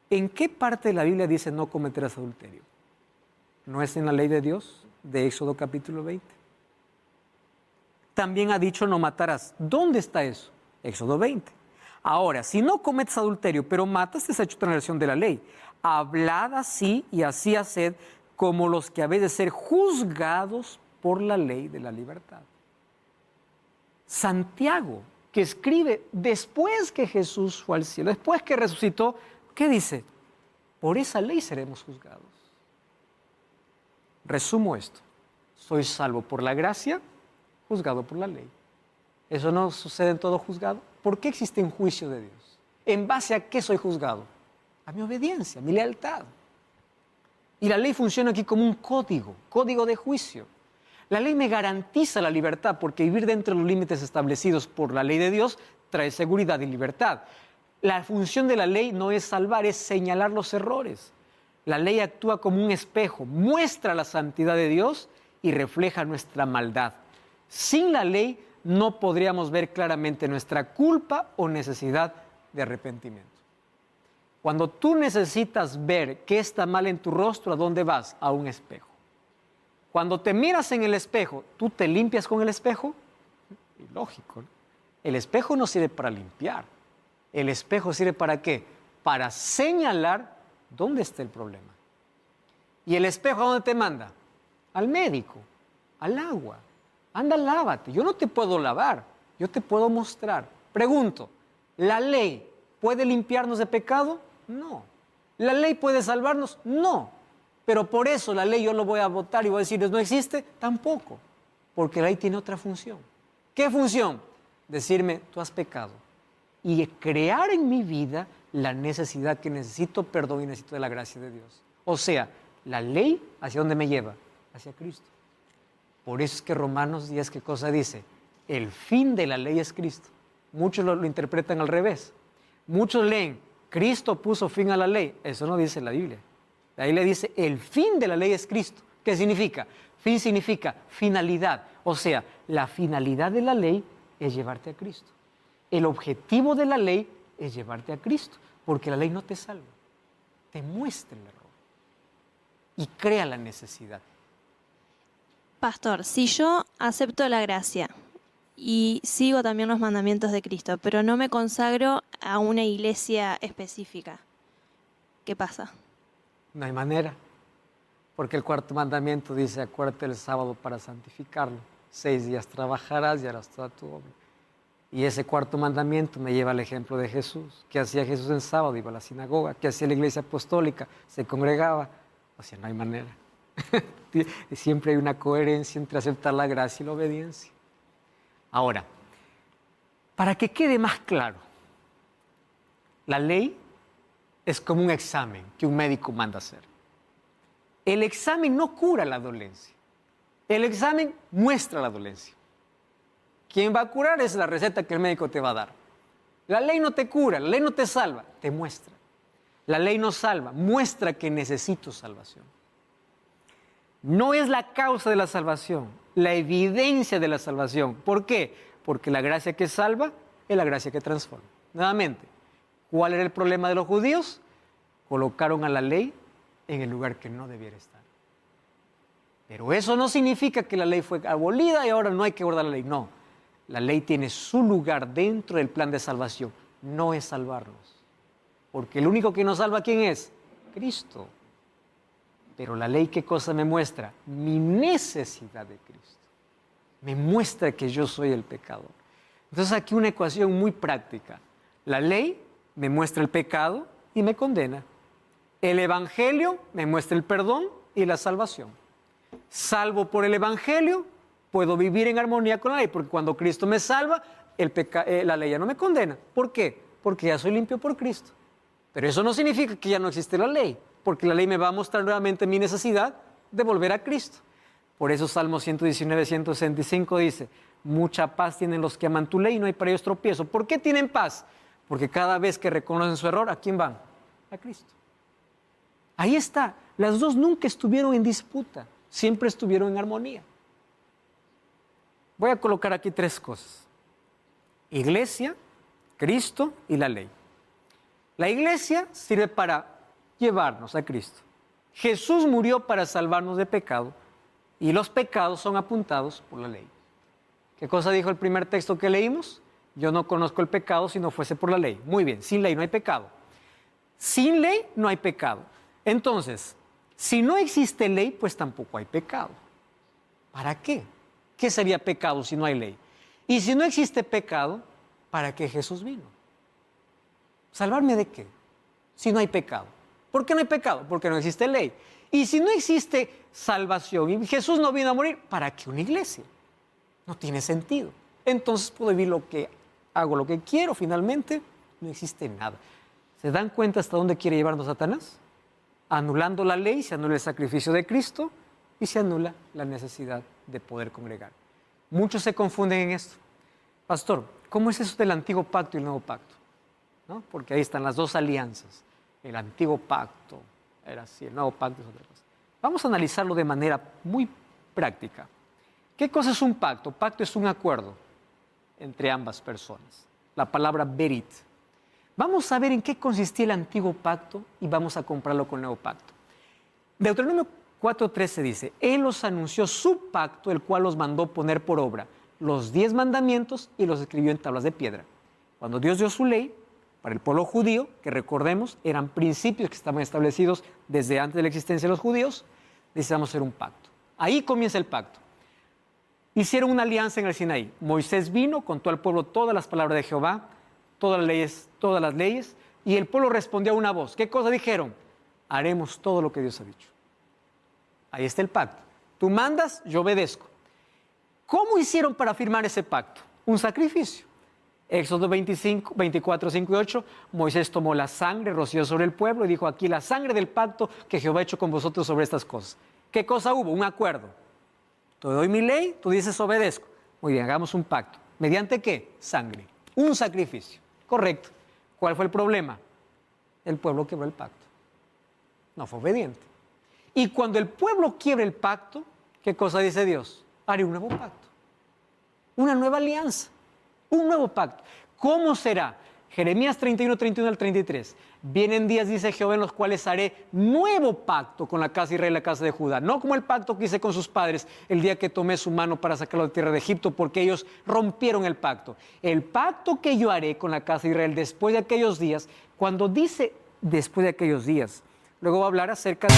¿en qué parte de la Biblia dice no cometerás adulterio? ¿No es en la ley de Dios, de Éxodo capítulo 20? También ha dicho, no matarás. ¿Dónde está eso? Éxodo 20. Ahora, si no cometes adulterio, pero matas, te has hecho transgresión de la ley. Hablad así y así haced, como los que habéis de ser juzgados por la ley de la libertad. Santiago, que escribe después que Jesús fue al cielo, después que resucitó, ¿qué dice? Por esa ley seremos juzgados. Resumo esto: soy salvo por la gracia, juzgado por la ley. ¿Eso no sucede en todo juzgado? ¿Por qué existe un juicio de Dios? ¿En base a qué soy juzgado? A mi obediencia, a mi lealtad. Y la ley funciona aquí como un código de juicio. La ley me garantiza la libertad porque vivir dentro de los límites establecidos por la ley de Dios trae seguridad y libertad. La función de la ley no es salvar, es señalar los errores. La ley actúa como un espejo, muestra la santidad de Dios y refleja nuestra maldad. Sin la ley no podríamos ver claramente nuestra culpa o necesidad de arrepentimiento. Cuando tú necesitas ver qué está mal en tu rostro, ¿a dónde vas? A un espejo. Cuando te miras en el espejo, ¿tú te limpias con el espejo? Lógico, ¿no? El espejo no sirve para limpiar. El espejo sirve ¿para qué? Para señalar dónde está el problema. ¿Y el espejo a dónde te manda? Al médico, al agua. Anda, lávate. Yo no te puedo lavar, yo te puedo mostrar. Pregunto, ¿la ley puede limpiarnos de pecado? No. ¿La ley puede salvarnos? No. Pero por eso la ley yo lo voy a votar y voy a decir, ¿no existe? Tampoco. Porque la ley tiene otra función. ¿Qué función? Decirme, tú has pecado. Y crear en mi vida la necesidad que necesito perdón y necesito de la gracia de Dios. O sea, la ley, ¿hacia dónde me lleva? Hacia Cristo. Por eso es que Romanos 10, ¿qué cosa dice? El fin de la ley es Cristo. Muchos lo interpretan al revés. Muchos leen, Cristo puso fin a la ley. Eso no dice la Biblia. La Biblia dice, el fin de la ley es Cristo. ¿Qué significa? Fin significa finalidad. O sea, la finalidad de la ley es llevarte a Cristo. El objetivo de la ley es llevarte a Cristo, porque la ley no te salva, te muestra el error y crea la necesidad. Pastor, si yo acepto la gracia y sigo también los mandamientos de Cristo, pero no me consagro a una iglesia específica, ¿qué pasa? No hay manera, porque el cuarto mandamiento dice, acuérdate el sábado para santificarlo. 6 días trabajarás y harás toda tu obra. Y ese cuarto mandamiento me lleva al ejemplo de Jesús. ¿Qué hacía Jesús en sábado? Iba a la sinagoga. ¿Qué hacía la iglesia apostólica? Se congregaba. O sea, no hay manera. Siempre hay una coherencia entre aceptar la gracia y la obediencia. Ahora, para que quede más claro, la ley es como un examen que un médico manda hacer. El examen no cura la dolencia. El examen muestra la dolencia. ¿Quién va a curar? Es la receta que el médico te va a dar. La ley no te cura, la ley no te salva, te muestra. La ley no salva, muestra que necesito salvación. No es la causa de la salvación, la evidencia de la salvación. ¿Por qué? Porque la gracia que salva es la gracia que transforma. Nuevamente, ¿cuál era el problema de los judíos? Colocaron a la ley en el lugar que no debiera estar. Pero eso no significa que la ley fue abolida y ahora no hay que guardar la ley. No, la ley tiene su lugar dentro del plan de salvación. No es salvarnos. Porque el único que nos salva, ¿quién es? Cristo. Pero la ley, ¿qué cosa me muestra? Mi necesidad de Cristo. Me muestra que yo soy el pecador. Entonces aquí una ecuación muy práctica. La ley me muestra el pecado y me condena. El Evangelio me muestra el perdón y la salvación. Salvo por el Evangelio, puedo vivir en armonía con la ley, porque cuando Cristo me salva, la ley ya no me condena. ¿Por qué? Porque ya soy limpio por Cristo. Pero eso no significa que ya no existe la ley, porque la ley me va a mostrar nuevamente mi necesidad de volver a Cristo. Por eso Salmo 119, 165 dice, mucha paz tienen los que aman tu ley y no hay para ellos tropiezo. ¿Por qué tienen paz? Porque cada vez que reconocen su error, ¿a quién van? A Cristo. Ahí está. Las dos nunca estuvieron en disputa, siempre estuvieron en armonía. Voy a colocar aquí 3 cosas. Iglesia, Cristo y la ley. La iglesia sirve para llevarnos a Cristo. Jesús murió para salvarnos de pecado y los pecados son apuntados por la ley. ¿Qué cosa dijo el primer texto que leímos? Yo no conozco el pecado si no fuese por la ley. Muy bien, sin ley no hay pecado. Sin ley no hay pecado. Entonces, si no existe ley, pues tampoco hay pecado. ¿Para qué? ¿Qué sería pecado si no hay ley? Y si no existe pecado, ¿para qué Jesús vino? ¿Salvarme de qué? Si no hay pecado. ¿Por qué no hay pecado? Porque no existe ley. Y si no existe salvación y Jesús no vino a morir, ¿para qué una iglesia? No tiene sentido. Entonces puedo vivir hago lo que quiero, finalmente no existe nada. ¿Se dan cuenta hasta dónde quiere llevarnos Satanás? Anulando la ley, se anula el sacrificio de Cristo y se anula la necesidad de poder congregar. Muchos se confunden en esto. Pastor, ¿cómo es eso del antiguo pacto y el nuevo pacto? ¿No? Porque ahí están las dos alianzas. El antiguo pacto era así, el nuevo pacto es otra cosa. Vamos a analizarlo de manera muy práctica. ¿Qué cosa es un pacto? Pacto es un acuerdo entre ambas personas. La palabra berit. Vamos a ver en qué consistía el antiguo pacto y vamos a compararlo con el nuevo pacto. Deuteronomio 4:13 dice, Él os anunció su pacto, el cual os mandó poner por obra los 10 mandamientos y los escribió en tablas de piedra. Cuando Dios dio su ley, para el pueblo judío, que recordemos, eran principios que estaban establecidos desde antes de la existencia de los judíos, necesitamos hacer un pacto. Ahí comienza el pacto. Hicieron una alianza en el Sinaí. Moisés vino, contó al pueblo todas las palabras de Jehová, todas las leyes, y el pueblo respondió a una voz. ¿Qué cosa dijeron? Haremos todo lo que Dios ha dicho. Ahí está el pacto. Tú mandas, yo obedezco. ¿Cómo hicieron para firmar ese pacto? Un sacrificio. Éxodo 24, 5 y 8, Moisés tomó la sangre, roció sobre el pueblo y dijo, aquí la sangre del pacto que Jehová ha hecho con vosotros sobre estas cosas. ¿Qué cosa hubo? Un acuerdo. Te doy mi ley, tú dices obedezco. Muy bien, hagamos un pacto. ¿Mediante qué? Sangre. Un sacrificio. Correcto. ¿Cuál fue el problema? El pueblo quebró el pacto. No fue obediente. Y cuando el pueblo quiebra el pacto, ¿qué cosa dice Dios? Haré un nuevo pacto, una nueva alianza, un nuevo pacto. ¿Cómo será? Jeremías 31, 31 al 33. Vienen días, dice Jehová, en los cuales haré nuevo pacto con la casa de Israel y la casa de Judá. No como el pacto que hice con sus padres el día que tomé su mano para sacarlo de tierra de Egipto, porque ellos rompieron el pacto. El pacto que yo haré con la casa de Israel después de aquellos días, cuando dice después de aquellos días, luego va a hablar acerca de...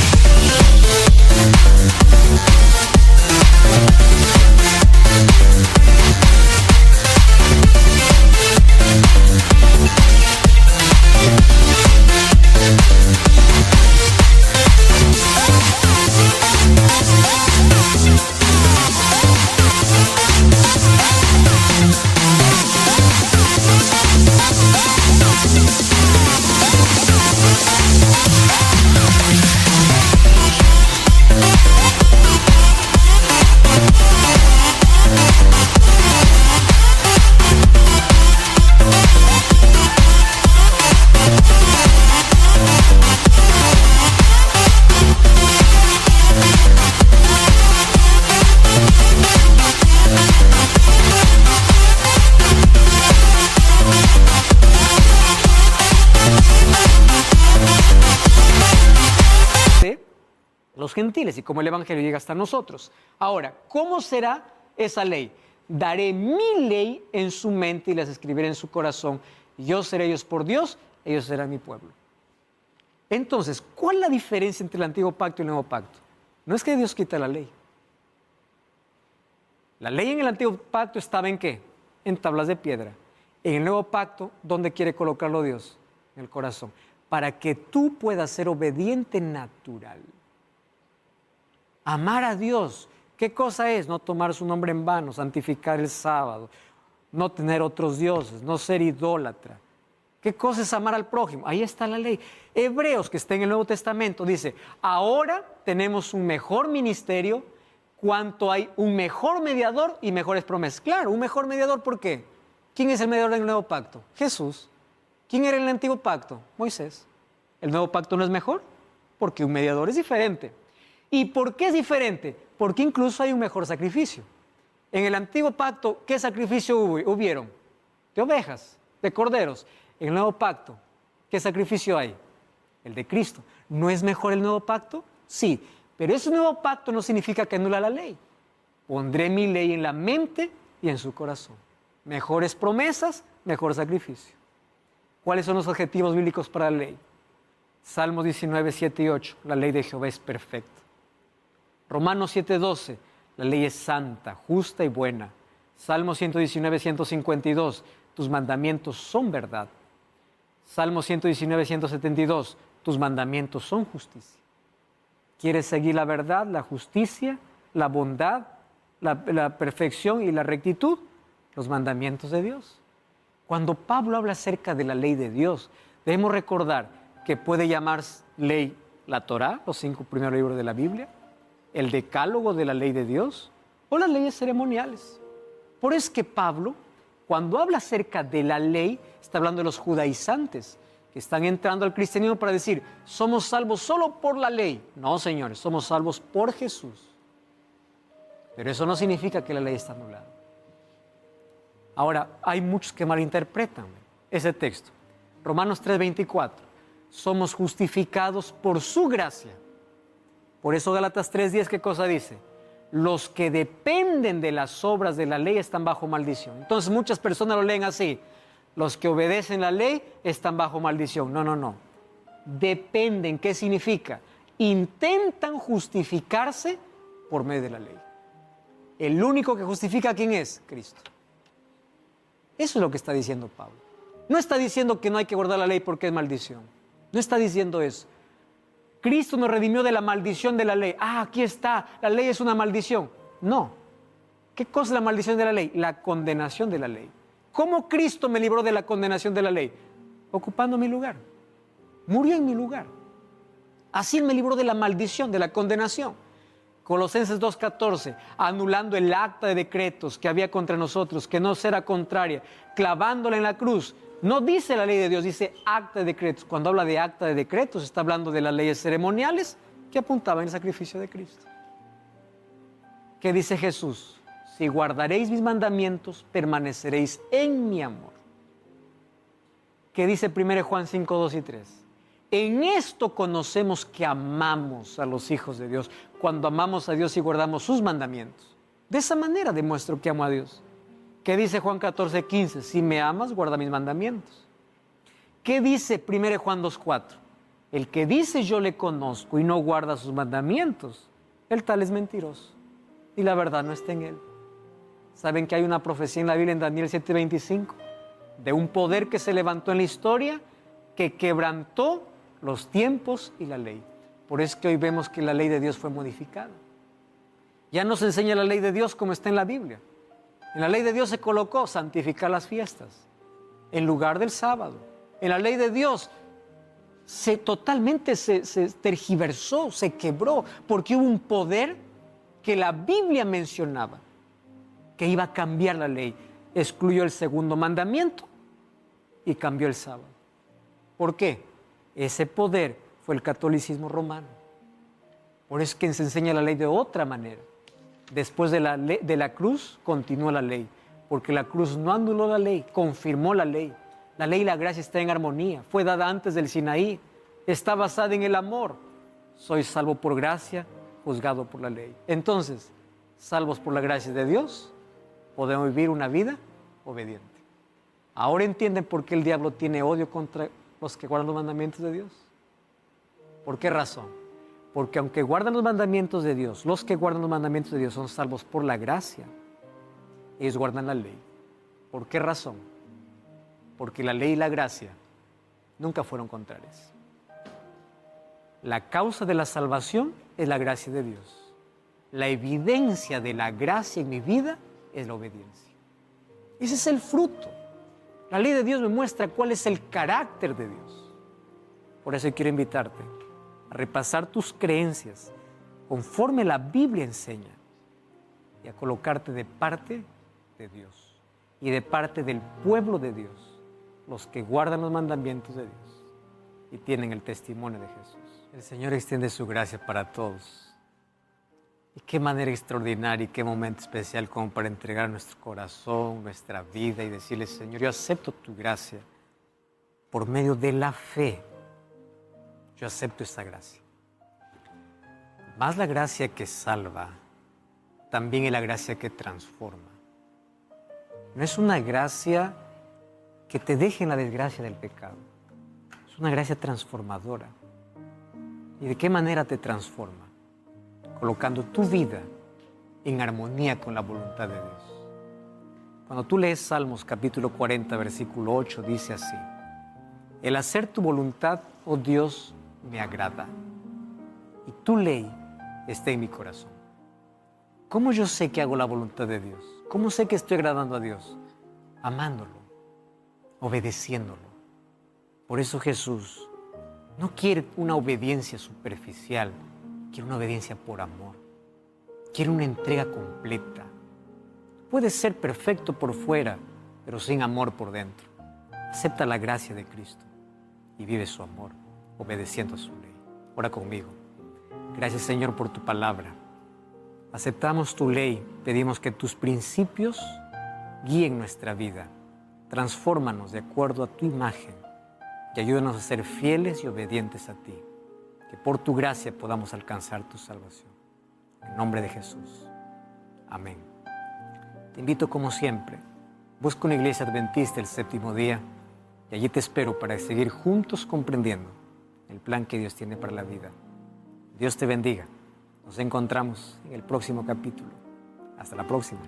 los gentiles y cómo el evangelio llega hasta nosotros. Ahora, ¿cómo será esa ley? Daré mi ley en su mente y las escribiré en su corazón. Yo seré ellos por Dios, ellos serán mi pueblo. Entonces, ¿cuál es la diferencia entre el antiguo pacto y el nuevo pacto? No es que Dios quita la ley. La ley en el antiguo pacto estaba ¿en qué? En tablas de piedra. En el nuevo pacto, ¿dónde quiere colocarlo Dios? En el corazón. Para que tú puedas ser obediente natural. Amar a Dios, ¿qué cosa es? No tomar su nombre en vano, santificar el sábado, no tener otros dioses, no ser idólatra. ¿Qué cosa es amar al prójimo? Ahí está la ley. Hebreos, que está en el Nuevo Testamento, dice, ahora tenemos un mejor ministerio cuanto hay un mejor mediador y mejores promesas. Claro, un mejor mediador, ¿por qué? ¿Quién es el mediador del nuevo pacto? Jesús. ¿Quién era en el antiguo pacto? Moisés. ¿El nuevo pacto no es mejor? Porque un mediador es diferente. ¿Y por qué es diferente? Porque incluso hay un mejor sacrificio. En el antiguo pacto, ¿qué sacrificio hubieron? De ovejas, de corderos. En el nuevo pacto, ¿qué sacrificio hay? El de Cristo. ¿No es mejor el nuevo pacto? Sí, pero ese nuevo pacto no significa que anula la ley. Pondré mi ley en la mente y en su corazón. Mejores promesas, mejor sacrificio. ¿Cuáles son los objetivos bíblicos para la ley? Salmos 19, 7 y 8. La ley de Jehová es perfecta. Romanos 7:12, la ley es santa, justa y buena. Salmo 119, 152, tus mandamientos son verdad. Salmo 119, 172, tus mandamientos son justicia. ¿Quieres seguir la verdad, la justicia, la bondad, la perfección y la rectitud? Los mandamientos de Dios. Cuando Pablo habla acerca de la ley de Dios, debemos recordar que puede llamar ley la Torá, los 5 primeros libros de la Biblia, el decálogo de la ley de Dios o las leyes ceremoniales. Por eso es que Pablo, cuando habla acerca de la ley, está hablando de los judaizantes que están entrando al cristianismo para decir, somos salvos solo por la ley. No, señores, somos salvos por Jesús. Pero eso no significa que la ley está anulada. Ahora, hay muchos que malinterpretan ese texto. Romanos 3:24, somos justificados por su gracia. Por eso Gálatas 3:10, ¿qué cosa dice? Los que dependen de las obras de la ley están bajo maldición. Entonces muchas personas lo leen así. Los que obedecen la ley están bajo maldición. No, no, no. Dependen, ¿qué significa? Intentan justificarse por medio de la ley. El único que justifica, ¿quién es? Cristo. Eso es lo que está diciendo Pablo. No está diciendo que no hay que guardar la ley porque es maldición. No está diciendo eso. Cristo nos redimió de la maldición de la ley. Ah, aquí está, la ley es una maldición. No. ¿Qué cosa es la maldición de la ley? La condenación de la ley. ¿Cómo Cristo me libró de la condenación de la ley? Ocupando mi lugar. Murió en mi lugar. Así Él me libró de la maldición, de la condenación. Colosenses 2:14, anulando el acta de decretos que había contra nosotros, que no será contraria, clavándola en la cruz, No dice la ley de Dios, dice acta de decretos. Cuando habla de acta de decretos, está hablando de las leyes ceremoniales que apuntaban el sacrificio de Cristo. ¿Qué dice Jesús? Si guardaréis mis mandamientos, permaneceréis en mi amor. ¿Qué dice 1 Juan 5, 2 y 3? En esto conocemos que amamos a los hijos de Dios, cuando amamos a Dios y guardamos sus mandamientos. De esa manera demuestro que amo a Dios. ¿Qué dice Juan 14, 15? Si me amas, guarda mis mandamientos. ¿Qué dice 1 Juan 2, 4? El que dice yo le conozco y no guarda sus mandamientos, el tal es mentiroso y la verdad no está en él. ¿Saben que hay una profecía en la Biblia en Daniel 7:25? De un poder que se levantó en la historia que quebrantó los tiempos y la ley. Por eso es que hoy vemos que la ley de Dios fue modificada. Ya no se enseña la ley de Dios como está en la Biblia. En la ley de Dios se colocó santificar las fiestas en lugar del sábado. En la ley de Dios totalmente se tergiversó, se quebró, porque hubo un poder que la Biblia mencionaba que iba a cambiar la ley. Excluyó el segundo mandamiento y cambió el sábado. ¿Por qué? Ese poder fue el catolicismo romano. Por eso es que se enseña la ley de otra manera. Después de la cruz continuó la ley, porque la cruz no anuló la ley, confirmó la ley. La ley y la gracia están en armonía, fue dada antes del Sinaí, está basada en el amor. Soy salvo por gracia, juzgado por la ley. Entonces, salvos por la gracia de Dios, podemos vivir una vida obediente. Ahora entienden por qué el diablo tiene odio contra los que guardan los mandamientos de Dios. ¿Por qué razón? Porque aunque guardan los mandamientos de Dios, los que guardan los mandamientos de Dios son salvos por la gracia, ellos guardan la ley. ¿Por qué razón? Porque la ley y la gracia nunca fueron contrarias. La causa de la salvación es la gracia de Dios. La evidencia de la gracia en mi vida es la obediencia. Ese es el fruto. La ley de Dios me muestra cuál es el carácter de Dios. Por eso quiero invitarte a repasar tus creencias conforme la Biblia enseña y a colocarte de parte de Dios y de parte del pueblo de Dios, los que guardan los mandamientos de Dios y tienen el testimonio de Jesús. El Señor extiende su gracia para todos. Y qué manera extraordinaria y qué momento especial como para entregar nuestro corazón, nuestra vida y decirle: Señor, yo acepto tu gracia por medio de la fe. Yo acepto esta gracia. Más la gracia que salva, también es la gracia que transforma. No es una gracia que te deje en la desgracia del pecado. Es una gracia transformadora. ¿Y de qué manera te transforma? Colocando tu vida en armonía con la voluntad de Dios. Cuando tú lees Salmos capítulo 40, versículo 8, dice así: el hacer tu voluntad, oh Dios, me agrada, y tu ley está en mi corazón. ¿Cómo yo sé que hago la voluntad de Dios? ¿Cómo sé que estoy agradando a Dios? Amándolo, obedeciéndolo. Por eso Jesús no quiere una obediencia superficial, quiere una obediencia por amor, quiere una entrega completa. Puedes ser perfecto por fuera, pero sin amor por dentro. Acepta la gracia de Cristo y vive su amor, obedeciendo a su ley. Ora conmigo. Gracias, Señor, por tu palabra. Aceptamos tu ley, pedimos que tus principios guíen nuestra vida. Transfórmanos de acuerdo a tu imagen y ayúdanos a ser fieles y obedientes a ti. Que por tu gracia podamos alcanzar tu salvación. En nombre de Jesús. Amén. Te invito, como siempre, busca una iglesia adventista el séptimo día y allí te espero para seguir juntos comprendiendo el plan que Dios tiene para la vida. Dios te bendiga. Nos encontramos en el próximo capítulo. Hasta la próxima.